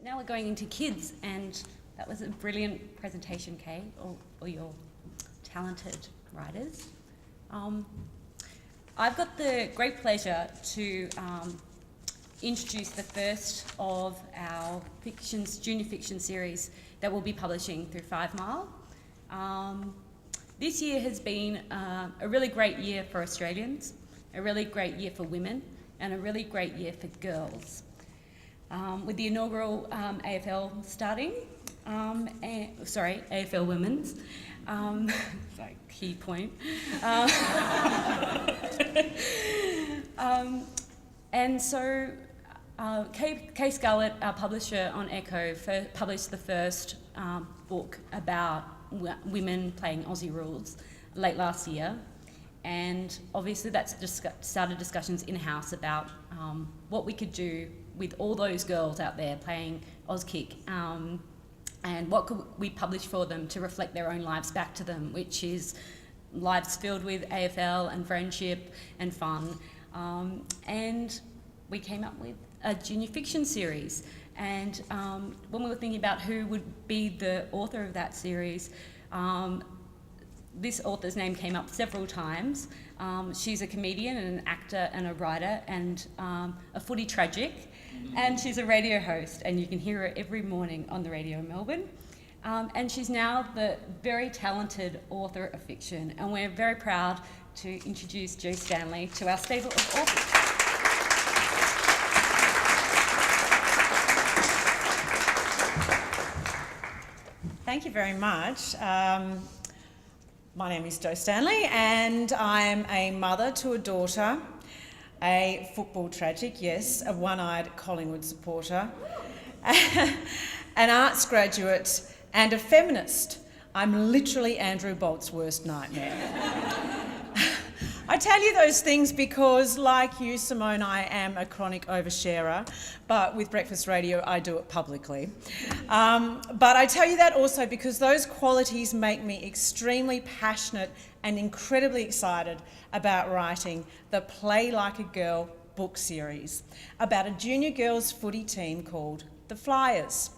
now we're going into kids, and that was a brilliant presentation, Kay, all your talented writers. I've got the great pleasure to introduce the first of our junior fiction series that we'll be publishing through 5 Mile. This year has been a really great year for Australians, a really great year for women, and a really great year for girls. With the inaugural AFL starting, AFL Women's, like key point. And so Kay Scarlett, our publisher on Echo, published the first book about women playing Aussie rules late last year, and obviously that's started discussions in-house about what we could do with all those girls out there playing Auskick, and what could we publish for them to reflect their own lives back to them, which is lives filled with AFL and friendship and fun. And we came up with a junior fiction series. And when we were thinking about who would be the author of that series, this author's name came up several times. She's a comedian and an actor and a writer and a footy tragic, and she's a radio host, and you can hear her every morning on the radio in Melbourne. And she's now the very talented author of fiction, and we're very proud to introduce Jo Stanley to our stable of authors. Thank you very much. My name is Jo Stanley, and I'm a mother to a daughter, a football tragic, yes, a one-eyed Collingwood supporter, an arts graduate, and a feminist. I'm literally Andrew Bolt's worst nightmare. I tell you those things because, like you, Simone, I am a chronic oversharer, but with Breakfast Radio, I do it publicly. But I tell you that also because those qualities make me extremely passionate and incredibly excited about writing the Play Like a Girl book series about a junior girls footy team called the Flyers.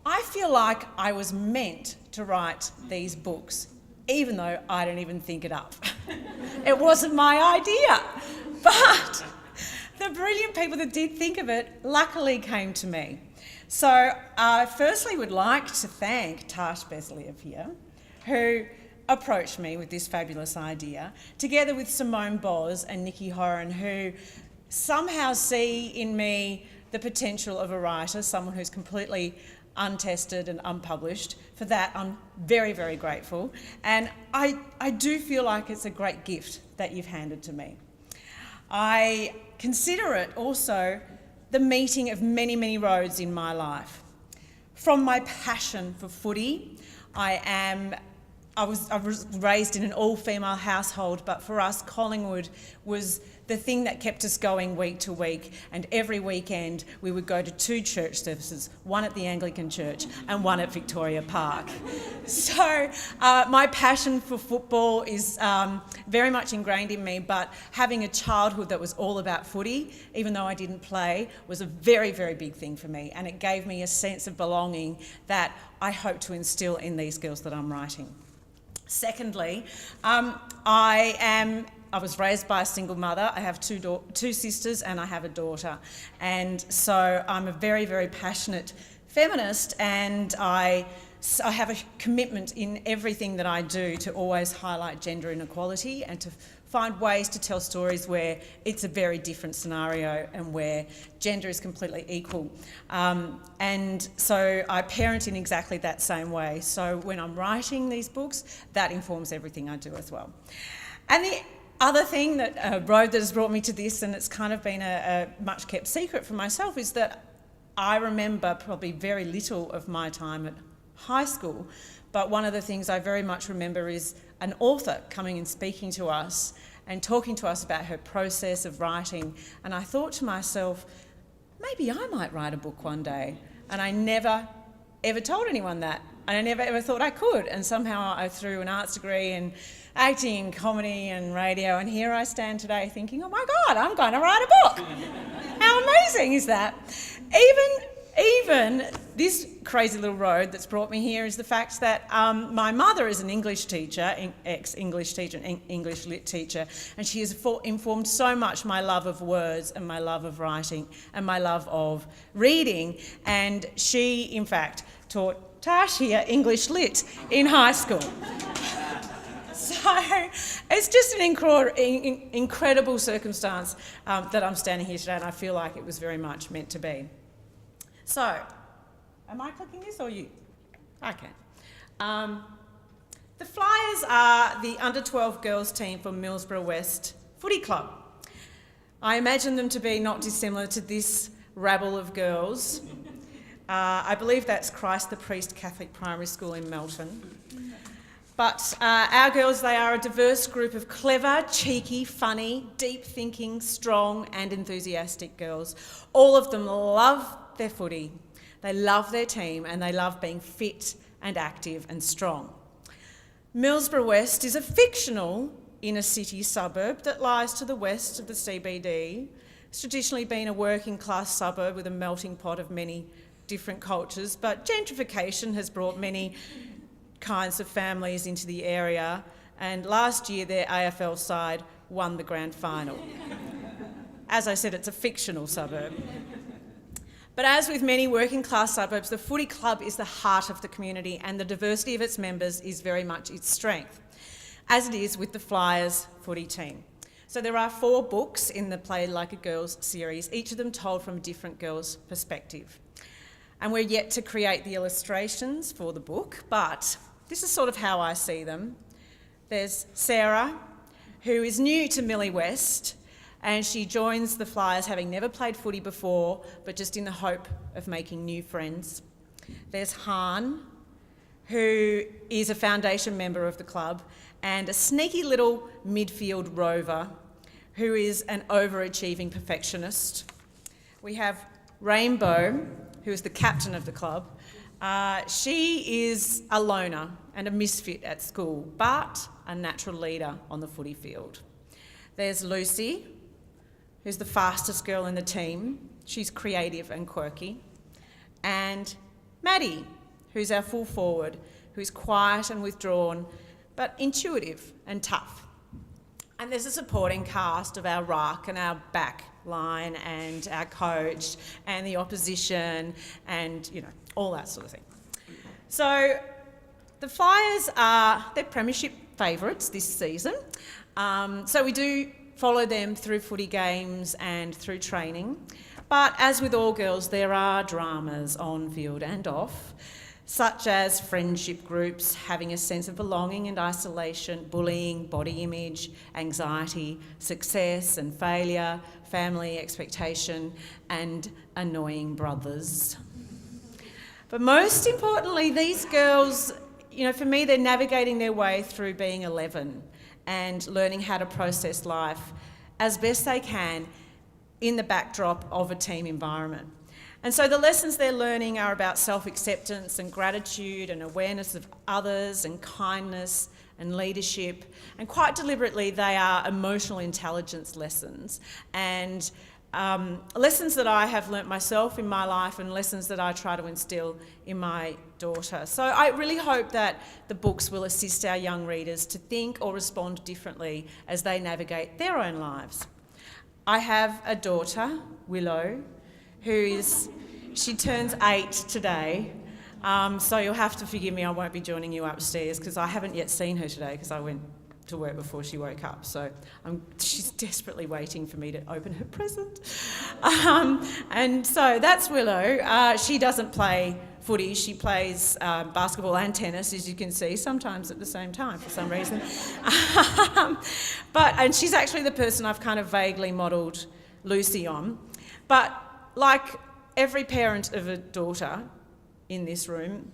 I feel like I was meant to write these books, even though I didn't even think it up. It wasn't my idea. But the brilliant people that did think of it luckily came to me. So I firstly would like to thank Tash Besliev here, who approached me with this fabulous idea, together with Simone Boz and Nikki Horan, who somehow see in me the potential of a writer, someone who's completely untested and unpublished. For that, I'm very, very grateful. And I do feel like it's a great gift that you've handed to me. I consider it also the meeting of many, many roads in my life. From my passion for footy, I was raised in an all-female household, but for us, Collingwood was the thing that kept us going week to week, and every weekend we would go to 2 church services, one at the Anglican Church and one at Victoria Park. So my passion for football is very much ingrained in me, but having a childhood that was all about footy, even though I didn't play, was a very, very big thing for me, and it gave me a sense of belonging that I hope to instill in these girls that I'm writing. Secondly, I was raised by a single mother. I have two sisters and I have a daughter. And so I'm a very, very passionate feminist, and I have a commitment in everything that I do to always highlight gender inequality and to find ways to tell stories where it's a very different scenario and where gender is completely equal. And so I parent in exactly that same way. So when I'm writing these books, that informs everything I do as well. And the other thing, a road that has brought me to this, and it's kind of been a much kept secret for myself, is that I remember probably very little of my time at high school, but one of the things I very much remember is an author coming and speaking to us and talking to us about her process of writing, and I thought to myself, maybe I might write a book one day. And I never ever told anyone that, and I never ever thought I could, and somehow I threw an arts degree in acting, comedy and radio, and here I stand today thinking, oh my God, I'm going to write a book. How amazing is that? even this crazy little road that's brought me here is the fact that my mother is an English teacher, ex-English teacher, and English lit teacher, and she has informed so much my love of words and my love of writing and my love of reading. And she, in fact, taught Tashia English lit in high school. So it's just an incredible circumstance that I'm standing here today, and I feel like it was very much meant to be. So, am I clicking this or you? Okay. The Flyers are the under-12 girls team from Millsboro West Footy Club. I imagine them to be not dissimilar to this rabble of girls. I believe that's Christ the Priest Catholic Primary School in Melton. But our girls, they are a diverse group of clever, cheeky, funny, deep-thinking, strong and enthusiastic girls. All of them love their footy, they love their team, and they love being fit and active and strong. Millsboro West is a fictional inner city suburb that lies to the west of the CBD. It's traditionally been a working class suburb with a melting pot of many different cultures, but gentrification has brought many kinds of families into the area, and last year their AFL side won the grand final. As I said, it's a fictional suburb. But as with many working class suburbs, the footy club is the heart of the community, and the diversity of its members is very much its strength, as it is with the Flyers footy team. So there are 4 books in the Play Like a Girls series, each of them told from a different girl's perspective. And we're yet to create the illustrations for the book, but this is sort of how I see them. There's Sarah, who is new to Millie West, and she joins the Flyers having never played footy before, but just in the hope of making new friends. There's Han, who is a foundation member of the club, and a sneaky little midfield rover, who is an overachieving perfectionist. We have Rainbow, who is the captain of the club. She is a loner and a misfit at school, but a natural leader on the footy field. There's Lucy, who's the fastest girl in the team. She's creative and quirky. And Maddie, who's our full forward, who's quiet and withdrawn, but intuitive and tough. And there's a supporting cast of our ruck and our back line and our coach and the opposition and, you know, all that sort of thing. So the Flyers they're premiership favourites this season. So we do follow them through footy games and through training. But as with all girls, there are dramas on field and off, such as friendship groups, having a sense of belonging and isolation, bullying, body image, anxiety, success and failure, family expectation, and annoying brothers. But most importantly, these girls, you know, for me, they're navigating their way through being 11 and learning how to process life as best they can in the backdrop of a team environment. And so the lessons they're learning are about self-acceptance and gratitude and awareness of others and kindness and leadership. And quite deliberately, they are emotional intelligence lessons and lessons that I have learnt myself in my life and lessons that I try to instill in my daughter. So I really hope that the books will assist our young readers to think or respond differently as they navigate their own lives. I have a daughter, Willow, she turns 8 today, so you'll have to forgive me, I won't be joining you upstairs because I haven't yet seen her today because I went to work before she woke up, so she's desperately waiting for me to open her present. And so that's Willow. She doesn't play footy, she plays basketball and tennis, as you can see, sometimes at the same time for some reason. And she's actually the person I've kind of vaguely modelled Lucy on. But like every parent of a daughter in this room,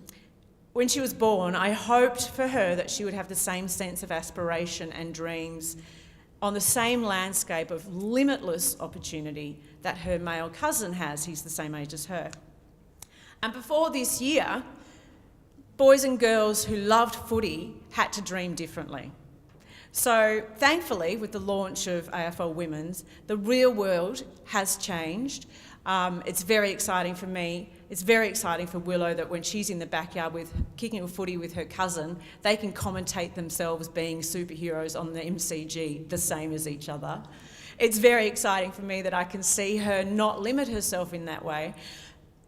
when she was born, I hoped for her that she would have the same sense of aspiration and dreams on the same landscape of limitless opportunity that her male cousin has. He's the same age as her. And before this year, boys and girls who loved footy had to dream differently. So thankfully, with the launch of AFL Women's, the real world has changed. It's very exciting for me. It's very exciting for Willow that when she's in the backyard kicking a footy with her cousin, they can commentate themselves being superheroes on the MCG the same as each other. It's very exciting for me that I can see her not limit herself in that way.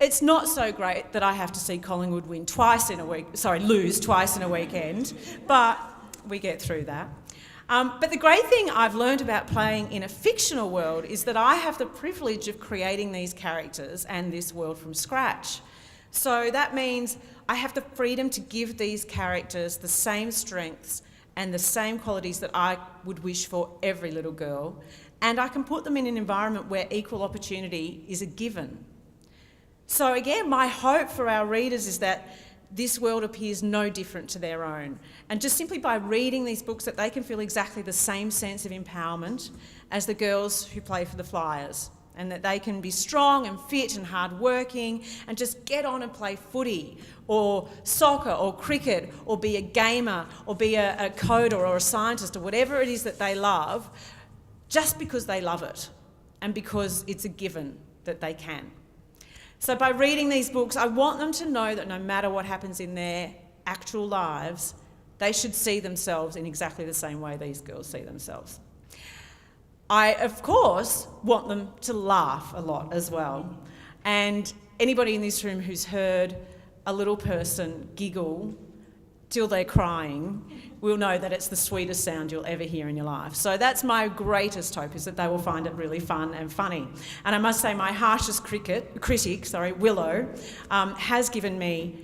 It's not so great that I have to see Collingwood lose twice in a weekend, but we get through that. But the great thing I've learned about playing in a fictional world is that I have the privilege of creating these characters and this world from scratch. So that means I have the freedom to give these characters the same strengths and the same qualities that I would wish for every little girl, and I can put them in an environment where equal opportunity is a given. So again, my hope for our readers is that this world appears no different to their own. And just simply by reading these books that they can feel exactly the same sense of empowerment as the girls who play for the Flyers, and that they can be strong and fit and hardworking and just get on and play footy or soccer or cricket or be a gamer or be a coder or a scientist or whatever it is that they love, just because they love it and because it's a given that they can. So by reading these books, I want them to know that no matter what happens in their actual lives, they should see themselves in exactly the same way these girls see themselves. I, of course, want them to laugh a lot as well. And anybody in this room who's heard a little person giggle till they're crying will know that it's the sweetest sound you'll ever hear in your life. So that's my greatest hope, is that they will find it really fun and funny. And I must say my harshest critic, Willow, has given me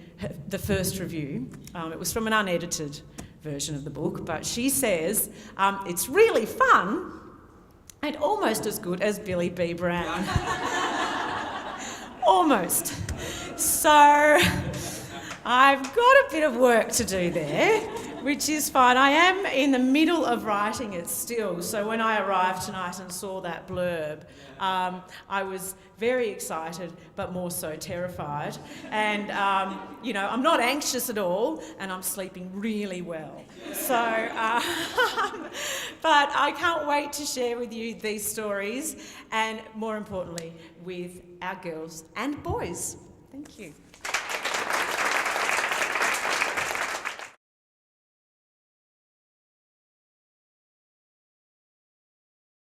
the first review. It was from an unedited version of the book, but she says it's really fun and almost as good as Billy B. Brown. Almost. So I've got a bit of work to do there, which is fine. I am in the middle of writing it still, so when I arrived tonight and saw that blurb, I was very excited, but more so terrified. And, I'm not anxious at all, and I'm sleeping really well. So, but I can't wait to share with you these stories, and more importantly, with our girls and boys. Thank you.